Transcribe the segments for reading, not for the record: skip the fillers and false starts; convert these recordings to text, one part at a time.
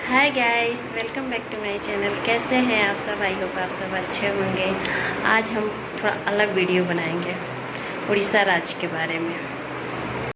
Hi guys, welcome back to my channel. कैसे हैं आप सब? आई होप आप सब अच्छे होंगे। आज हम थोड़ा अलग वीडियो बनाएंगे उड़ीसा राज्य के बारे में।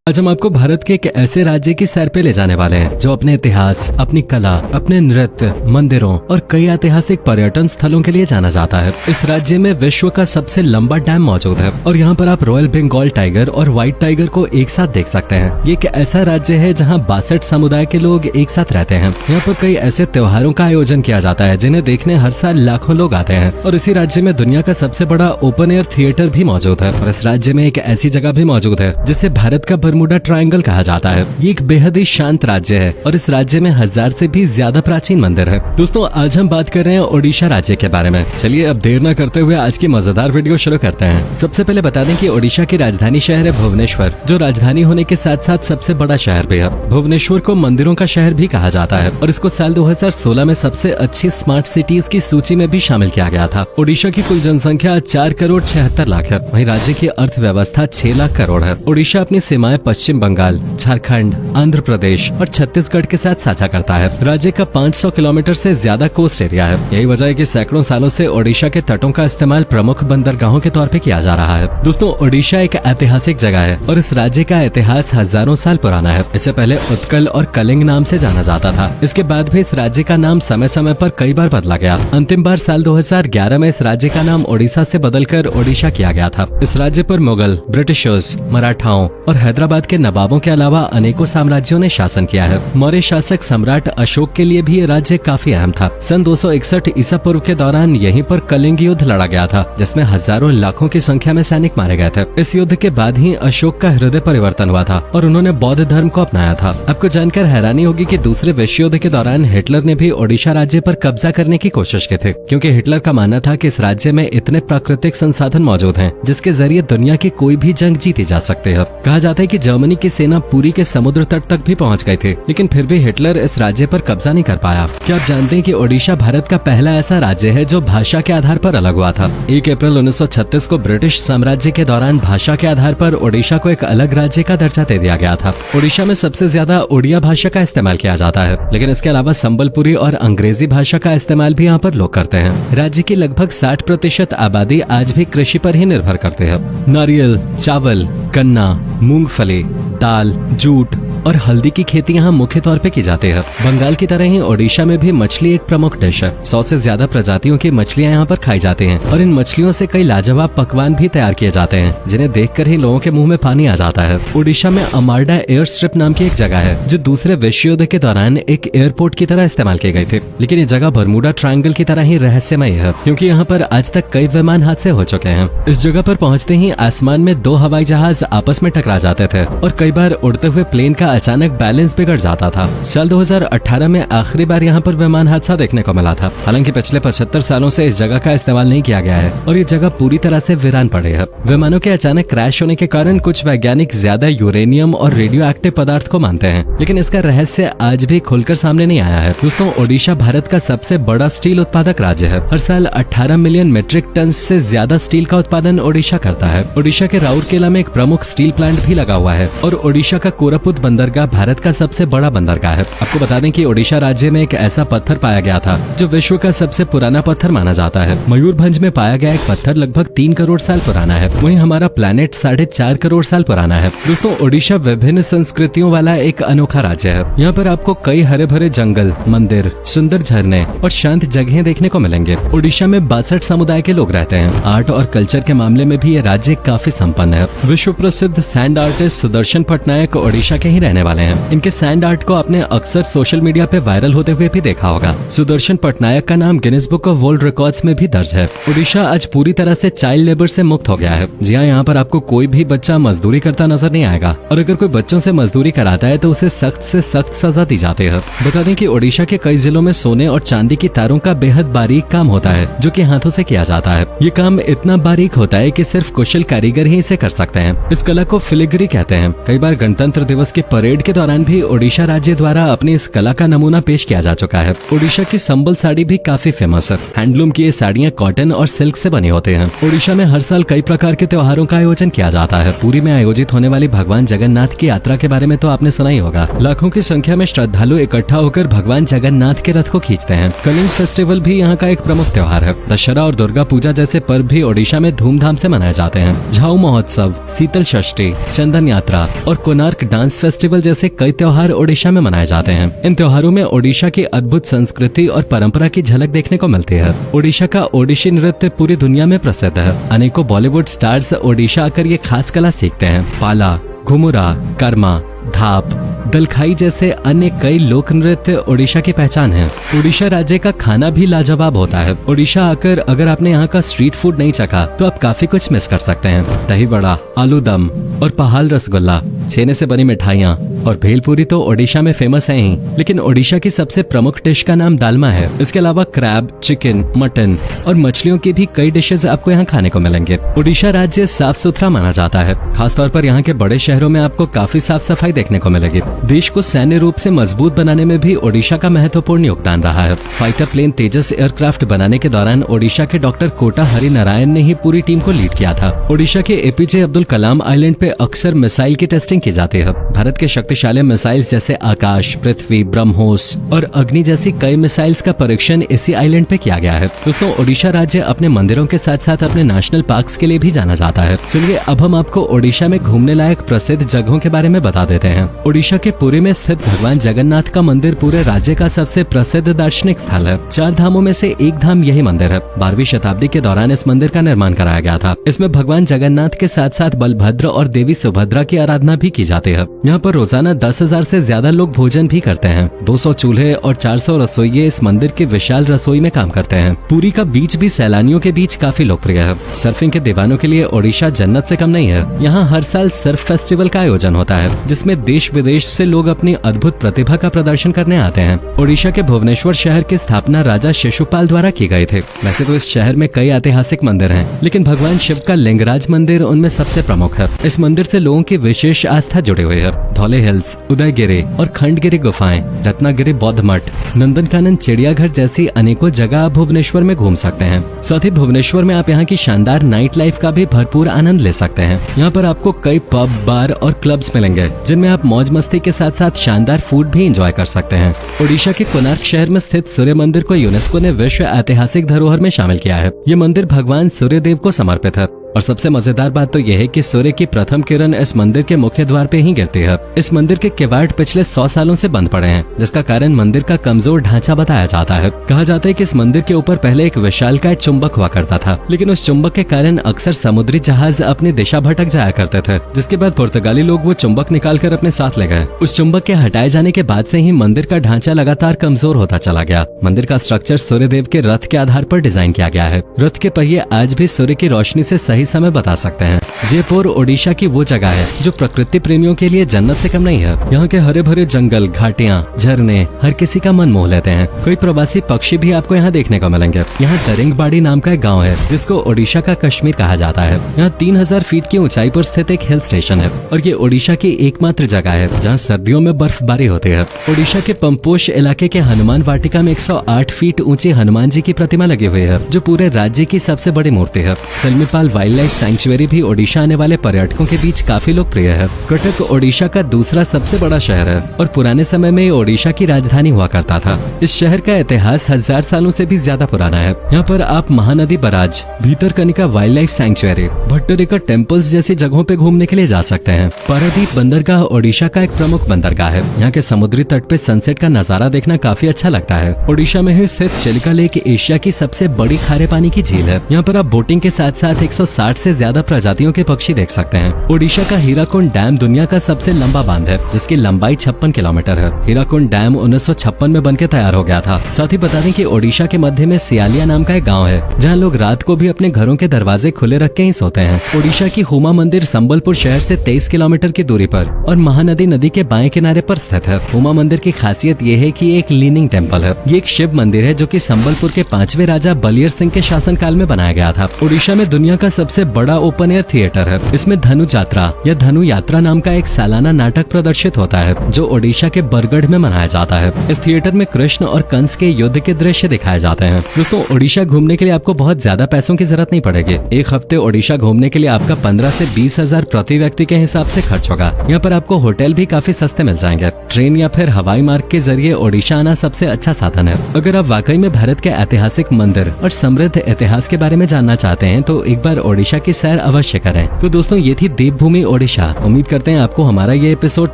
आज हम आपको भारत के एक ऐसे राज्य की सैर पे ले जाने वाले हैं जो अपने इतिहास, अपनी कला, अपने नृत्य, मंदिरों और कई ऐतिहासिक पर्यटन स्थलों के लिए जाना जाता है। इस राज्य में विश्व का सबसे लंबा डैम मौजूद है और यहाँ पर आप रॉयल बंगाल टाइगर और व्हाइट टाइगर को एक साथ देख सकते हैं। ये एक ऐसा राज्य है जहाँ 62 समुदाय के लोग एक साथ रहते हैं। यहाँ पर कई ऐसे त्योहारों का आयोजन किया जाता है जिन्हें देखने हर साल लाखों लोग आते हैं। और इसी राज्य में दुनिया का सबसे बड़ा ओपन एयर थिएटर भी मौजूद है। और इस राज्य में एक ऐसी जगह भी मौजूद है जिसे भारत का बरमूडा ट्रायंगल कहा जाता है। ये एक बेहद ही शांत राज्य है और इस राज्य में 1000 से भी ज्यादा प्राचीन मंदिर है। दोस्तों, आज हम बात कर रहे हैं ओडिशा राज्य के बारे में। चलिए अब देर न करते हुए आज की मजेदार वीडियो शुरू करते हैं। सबसे पहले बता दें कि ओडिशा की राजधानी शहर है भुवनेश्वर, जो राजधानी होने के साथ साथ सबसे बड़ा शहर भी है। भुवनेश्वर को मंदिरों का शहर भी कहा जाता है और इसको साल 2016 में सबसे अच्छी स्मार्ट सिटीज की सूची में भी शामिल किया गया था। ओडिशा की कुल जनसंख्या 4 करोड़ 76 लाख है। वहीं राज्य की अर्थव्यवस्था 6 लाख करोड़ है। ओडिशा अपनी सीमाएं पश्चिम बंगाल, झारखंड, आंध्र प्रदेश और छत्तीसगढ़ के साथ साझा करता है। राज्य का 500 किलोमीटर से ज्यादा कोस्ट एरिया है। यही वजह है कि सैकड़ों सालों से ओडिशा के तटों का इस्तेमाल प्रमुख बंदरगाहों के तौर पे किया जा रहा है। दोस्तों, ओडिशा एक ऐतिहासिक जगह है और इस राज्य का इतिहास हजारों साल पुराना है। इससे पहले उत्कल और कलिंग नाम से जाना जाता था। इसके बाद भी इस राज्य का नाम समय समय पर कई बार बदला गया। अंतिम बार साल 2011 में इस राज्य का नाम ओडिशा से बदलकर ओडिशा किया गया था। इस राज्य पर मुगल, ब्रिटिशर्स, मराठाओं और हैदराबाद के नवाबों के अलावा अनेकों साम्राज्यों ने शासन किया है। मौर्य शासक सम्राट अशोक के लिए भी ये राज्य काफी अहम था। सन 261 ईसा पूर्व के दौरान यहीं पर कलिंग युद्ध लड़ा गया था, जिसमें हजारों लाखों की संख्या में सैनिक मारे गए थे। इस युद्ध के बाद ही अशोक का हृदय परिवर्तन हुआ था और उन्होंने बौद्ध धर्म को अपनाया था। आपको जानकर हैरानी होगी कि दूसरे विश्व युद्ध के दौरान हिटलर ने भी ओडिशा राज्य पर कब्जा करने की कोशिश की थी, क्योंकि हिटलर का मानना था कि इस राज्य में इतने प्राकृतिक संसाधन मौजूद हैं जिसके जरिए दुनिया की कोई भी जंग जीती जा सकती है। कहा जाता है कि जर्मनी की सेना पूरी के समुद्र तट तक भी पहुंच गई थी, लेकिन फिर भी हिटलर इस राज्य पर कब्जा नहीं कर पाया। क्या आप जानते हैं कि ओडिशा भारत का पहला ऐसा राज्य है जो भाषा के आधार पर अलग हुआ था? 1 अप्रैल 1936 को ब्रिटिश साम्राज्य के दौरान भाषा के आधार पर ओडिशा को एक अलग राज्य का दर्जा दे दिया गया था। ओडिशा में सबसे ज्यादा ओडिया भाषा का इस्तेमाल किया जाता है, लेकिन इसके अलावा संबलपुरी और अंग्रेजी भाषा का इस्तेमाल भी यहाँ पर लोग करते हैं। राज्य की लगभग 60% आबादी आज भी कृषि पर ही निर्भर करते हैं। नारियल, चावल, गन्ना, मूंगफली, दाल, जूट और हल्दी की खेती यहाँ मुख्य तौर पे की जाती है। बंगाल की तरह ही ओडिशा में भी मछली एक प्रमुख डिश है। 100 से ज्यादा प्रजातियों की मछलियाँ यहाँ पर खाई जाती हैं और इन मछलियों से कई लाजवाब पकवान भी तैयार किए जाते हैं, जिन्हें देखकर ही लोगों के मुंह में पानी आ जाता है। ओडिशा में अमारडा एयर स्ट्रिप नाम की एक जगह है जो दूसरे विश्व युद्ध के दौरान एक एयरपोर्ट की तरह इस्तेमाल की गई थी, लेकिन ये जगह बरमूडा ट्रायंगल की तरह ही रहस्यमय है, क्योंकि यहाँ पर आज तक कई विमान हादसे हो चुके हैं। इस जगह पर पहुँचते ही आसमान में 2 हवाई जहाज आपस में टकरा जाते थे और कई बार उड़ते हुए प्लेन का अचानक बैलेंस बिगड़ जाता था। साल 2018 में आखिरी बार यहाँ पर विमान हादसा देखने को मिला था। हालांकि पिछले 75 सालों से इस जगह का इस्तेमाल नहीं किया गया है और ये जगह पूरी तरह से वीरान पड़ी है। विमानों के अचानक क्रैश होने के कारण कुछ वैज्ञानिक ज्यादा यूरेनियम और रेडियो एक्टिव पदार्थ को मानते हैं, लेकिन इसका रहस्य आज भी खुलकर सामने नहीं आया है। दोस्तों, ओडिशा भारत का सबसे बड़ा स्टील उत्पादक राज्य है। हर साल 18 मिलियन मीट्रिक टन से ज्यादा स्टील का उत्पादन ओडिशा करता है। ओडिशा के राउरकेला में एक प्रमुख स्टील प्लांट भी लगा हुआ है और ओडिशा का कोरापुट बंदरगाह भारत का सबसे बड़ा बंदरगाह है। आपको बता दें कि ओडिशा राज्य में एक ऐसा पत्थर पाया गया था जो विश्व का सबसे पुराना पत्थर माना जाता है। मयूरभंज में पाया गया एक पत्थर लगभग 3 करोड़ साल पुराना है। वहीं हमारा प्लेनेट 4.5 करोड़ साल पुराना है। दोस्तों, ओडिशा विभिन्न संस्कृतियों वाला एक अनोखा राज्य है। यहाँ पर आपको कई हरे भरे जंगल, मंदिर, सुंदर झरने और शांत जगहें देखने को मिलेंगे। ओडिशा में 62 समुदाय के लोग रहते हैं। आर्ट और कल्चर के मामले में भी ये राज्य काफी संपन्न है। विश्व प्रसिद्ध सैंड आर्टिस्ट सुदर्शन पटनायक ओडिशा के ही रहने वाले हैं। इनके सैंड आर्ट को आपने अक्सर सोशल मीडिया पे वायरल होते हुए भी देखा होगा। सुदर्शन पटनायक का नाम Guinness book of world records में भी दर्ज है। ओडिशा आज पूरी तरह से चाइल्ड लेबर से मुक्त हो गया है। जी हाँ, यहाँ पर आपको कोई भी बच्चा मजदूरी करता नजर नहीं आएगा और अगर कोई बच्चों से मजदूरी कराता है तो उसे सख्त से सख्त सजा दी जाती है। बता दें कि ओडिशा के कई जिलों में सोने और चांदी की तारों का बेहद बारीक काम होता है, जो कि हाथों से किया जाता है। ये काम इतना बारीक होता है कि सिर्फ कुशल कारीगर ही इसे कर सकते हैं। इस कला को फिलिग्री कहते हैं। कई बार गणतंत्र दिवस के परेड के दौरान भी ओडिशा राज्य द्वारा अपनी इस कला का नमूना पेश किया जा चुका है। ओडिशा की संबल साड़ी भी काफी फेमस है। हैंडलूम की ये साड़ियाँ कॉटन और सिल्क से बने होते हैं। ओडिशा में हर साल कई प्रकार के त्योहारों का आयोजन किया जाता है। पुरी में आयोजित होने वाली भगवान जगन्नाथ की यात्रा के बारे में तो आपने सुना ही होगा। लाखों की संख्या में श्रद्धालु इकट्ठा होकर भगवान जगन्नाथ के रथ को खींचते हैं। कलिंग फेस्टिवल भी यहाँ का एक प्रमुख त्योहार है। दशहरा और दुर्गा पूजा जैसे पर्व भी ओडिशा में धूमधाम से मनाए जाते हैं। झाऊ महोत्सव, शीतल षष्ठी, चंदन यात्रा और कोणार्क डांस फेस्टिवल जैसे कई त्योहार ओडिशा में मनाए जाते हैं। इन त्योहारों में ओडिशा की अद्भुत संस्कृति और परंपरा की झलक देखने को मिलती है। ओडिशा का ओडिशी नृत्य पूरी दुनिया में प्रसिद्ध है। अनेकों बॉलीवुड स्टार्स ओडिशा आकर ये खास कला सीखते हैं। पाला, घुमुरा, कर्मा, धाप, दलखाई जैसे अन्य कई लोक नृत्य ओडिशा की पहचान है। ओडिशा राज्य का खाना भी लाजवाब होता है। ओडिशा आकर अगर आपने यहाँ का स्ट्रीट फूड नहीं चखा तो आप काफी कुछ मिस कर सकते हैं। दही बड़ा, आलू दम और पहाल रसगुल्ला, छेने से बनी मिठाइयाँ और भेलपुरी तो ओडिशा में फेमस है ही, लेकिन ओडिशा की सबसे प्रमुख डिश का नाम दालमा है। इसके अलावा क्रैब, चिकन, मटन और मछलियों की भी कई डिशेज आपको यहाँ खाने को मिलेंगे। ओडिशा राज्य साफ सुथरा माना जाता है। खासतौर पर यहाँ के बड़े शहरों में आपको काफी साफ सफाई देखने को मिलेगी। देश को सैन्य रूप से मजबूत बनाने में भी ओडिशा का महत्वपूर्ण योगदान रहा है। फाइटर प्लेन तेजस एयरक्राफ्ट बनाने के दौरान ओडिशा के डॉक्टर कोटा हरि नारायण ने ही पूरी टीम को लीड किया था। ओडिशा के एपीजे अब्दुल कलाम आइलैंड पे अक्सर मिसाइल की टेस्टिंग की जाती है। भारत के शक्तिशाली मिसाइल्स जैसे आकाश, पृथ्वी, ब्रह्मोस और अग्नि जैसी कई मिसाइल्स का परीक्षण इसी आइलैंड पे किया गया है। दोस्तों, ओडिशा राज्य अपने मंदिरों के साथ साथ अपने नेशनल पार्क्स के लिए भी जाना जाता है। चलिए अब हम आपको ओडिशा में घूमने लायक प्रसिद्ध जगहों के बारे में बता देते हैं। ओडिशा के पुरी में स्थित भगवान जगन्नाथ का मंदिर पूरे राज्य का सबसे प्रसिद्ध दार्शनिक स्थल है। 4 धामों में से एक धाम यही मंदिर है। 12वीं शताब्दी के दौरान इस मंदिर का निर्माण कराया गया था। इसमें भगवान जगन्नाथ के साथ साथ बलभद्र और देवी सुभद्रा की आराधना भी की जाती है। यहाँ पर रोजाना 10,000 से ज्यादा लोग भोजन भी करते हैं। 200 चूल्हे और 400 रसोइये इस मंदिर की विशाल रसोई में काम करते हैं। पुरी का बीच भी सैलानियों के बीच काफी लोकप्रिय है। सर्फिंग के दीवानों के लिए ओडिशा जन्नत से कम नहीं है। यहाँ हर साल सर्फ फेस्टिवल का आयोजन होता है, जिसमें देश विदेश से लोग अपनी अद्भुत प्रतिभा का प्रदर्शन करने आते हैं। ओडिशा के भुवनेश्वर शहर की स्थापना राजा शिशुपाल द्वारा की गई थी। वैसे तो इस शहर में कई ऐतिहासिक मंदिर हैं, लेकिन भगवान शिव का लिंगराज मंदिर उनमें सबसे प्रमुख है। इस मंदिर से लोगों की विशेष आस्था जुड़ी हुई है। धौले हिल्स, उदयगिरी और खंडगिरी गुफाएं, रत्नागिरी बौद्ध मठ, नंदनकानन चिड़ियाघर जैसी अनेकों जगह आप भुवनेश्वर में घूम सकते हैं। साथ ही भुवनेश्वर में आप यहाँ की शानदार नाइट लाइफ का भी भरपूर आनंद ले सकते हैं। यहाँ पर आपको कई पब, बार और क्लब्स मिलेंगे, जिनमें आप मौज मस्ती के साथ साथ शानदार फूड भी एंजॉय कर सकते हैं। ओडिशा के कोणार्क शहर में स्थित सूर्य मंदिर को यूनेस्को ने विश्व ऐतिहासिक धरोहर में शामिल किया है। ये मंदिर भगवान सूर्य देव को समर्पित है। और सबसे मजेदार बात तो यह है कि सूर्य की प्रथम किरण इस मंदिर के मुख्य द्वार पे ही गिरती है। इस मंदिर के किवाड़ पिछले 100 सालों से बंद पड़े हैं, जिसका कारण मंदिर का कमजोर ढांचा बताया जाता है। कहा जाता है कि इस मंदिर के ऊपर पहले एक विशालकाय चुंबक हुआ करता था, लेकिन उस चुंबक के कारण अक्सर समुद्री जहाज अपनी दिशा भटक जाया करते थे, जिसके बाद पुर्तगाली लोग वो चुंबक निकाल कर अपने साथ ले गए। उस चुंबक के हटाए जाने के बाद से ही मंदिर का ढांचा लगातार कमजोर होता चला गया। मंदिर का स्ट्रक्चर सूर्यदेव के रथ के आधार पर डिजाइन किया गया है। रथ के पहिए आज भी सूर्य की रोशनी से सही समय बता सकते हैं। जयपुर ओडिशा की वो जगह है जो प्रकृति प्रेमियों के लिए जन्नत से कम नहीं है। यहाँ के हरे भरे जंगल, घाटियाँ, झरने हर किसी का मन मोह लेते हैं। कई प्रवासी पक्षी भी आपको यहाँ देखने को मिलेंगे। यहाँ दरिंगबाड़ी नाम का एक गाँव है, जिसको ओडिशा का कश्मीर कहा जाता है। यहाँ 3000 फीट की ऊंचाई पर स्थित एक हिल स्टेशन है और ये ओडिशा की एकमात्र जगह है जहाँ सर्दियों में बर्फबारी होती है। ओडिशा के पंपोश इलाके के हनुमान वाटिका में 108 फीट ऊंची हनुमान जी की प्रतिमा लगी हुई है, जो पूरे राज्य की सबसे बड़ी मूर्ति है। सिलमीपाल वाइल्ड लाइफ सैंक्चुअरी भी ओडिशा आने वाले पर्यटकों के बीच काफी लोकप्रिय है। कटक ओडिशा का दूसरा सबसे बड़ा शहर है और पुराने समय में ओडिशा की राजधानी हुआ करता था। इस शहर का इतिहास 1000 सालों से भी ज्यादा पुराना है। यहाँ पर आप Mahanadi barrage, Bhitarkanika wildlife sanctuary, Bhattarika temples जैसी जगहों पे घूमने के लिए जा सकते हैं। पारादीप बंदरगाह ओडिशा का एक प्रमुख बंदरगाह है। यहाँ के समुद्री तट पे सनसेट का नजारा देखना काफी अच्छा लगता है। ओडिशा में ही स्थित चिलिका लेक एशिया की सबसे बड़ी खारे पानी की झील है। यहाँ पर आप बोटिंग के साथ साथ 160 से ज्यादा प्रजातियों के पक्षी देख सकते हैं। ओडिशा का हीराकुंड डैम दुनिया का सबसे लंबा बांध है, जिसकी लंबाई 56 किलोमीटर है। हीराकुंड डैम 1956 में बनकर तैयार हो गया था। साथ ही बता दें कि ओडिशा के मध्य में सियालिया नाम का एक गाँव है, जहाँ लोग रात को भी अपने घरों के दरवाजे खुले रख के ही सोते हैं। ओडिशा की हुमा मंदिर संबलपुर शहर से 23 किलोमीटर की दूरी पर और महानदी नदी के बाएं किनारे पर स्थित है। हुमा मंदिर की खासियत ये है कि ये एक लीनिंग टेम्पल है। ये एक शिव मंदिर है जो कि संबलपुर के 5वें राजा बलियर सिंह के शासनकाल में बनाया गया था। ओडिशा में दुनिया का सबसे सबसे बड़ा ओपन एयर थिएटर है। इसमें धनु यात्रा या धनु यात्रा नाम का एक सालाना नाटक प्रदर्शित होता है जो ओडिशा के बरगढ़ में मनाया जाता है। इस थिएटर में कृष्ण और कंस के युद्ध के दृश्य दिखाए जाते हैं। दोस्तों, ओडिशा घूमने के लिए आपको बहुत ज्यादा पैसों की जरूरत नहीं पड़ेगी। एक हफ्ते ओडिशा घूमने के लिए आपका 15 से 20 हजार प्रति व्यक्ति के हिसाब से खर्च होगा। यहाँ पर आपको होटल भी काफी सस्ते मिल जाएंगे। ट्रेन या फिर हवाई मार्ग के जरिए ओडिशा आना सबसे अच्छा साधन है। अगर आप वाकई में भारत के ऐतिहासिक मंदिर और समृद्ध इतिहास के बारे में जानना चाहते हैं तो एक बार ओडिशा की सैर अवश्य करें। तो दोस्तों, ये थी देवभूमि ओडिशा। उम्मीद करते हैं आपको हमारा ये एपिसोड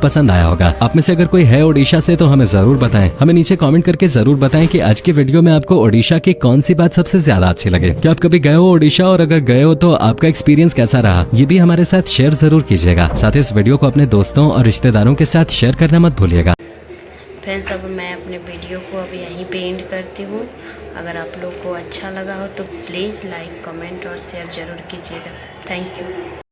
पसंद आया होगा। आप में से अगर कोई है ओडिशा से तो हमें जरूर बताएं। हमें नीचे कमेंट करके जरूर बताएं कि आज की वीडियो में आपको ओडिशा की कौन सी बात सबसे ज्यादा अच्छी लगे। क्या आप कभी गए हो ओडिशा, और अगर गए हो तो आपका एक्सपीरियंस कैसा रहा, ये भी हमारे साथ शेयर जरूर कीजिएगा। साथ ही इस वीडियो को अपने दोस्तों और रिश्तेदारों के साथ शेयर करना मत भूलिएगा। फ्रेंड्स, अब मैं अपने वीडियो को अब यहीं पे एंड करती हूँ। अगर आप लोग को अच्छा लगा हो तो प्लीज़ लाइक, कमेंट और शेयर ज़रूर कीजिएगा। Thank you.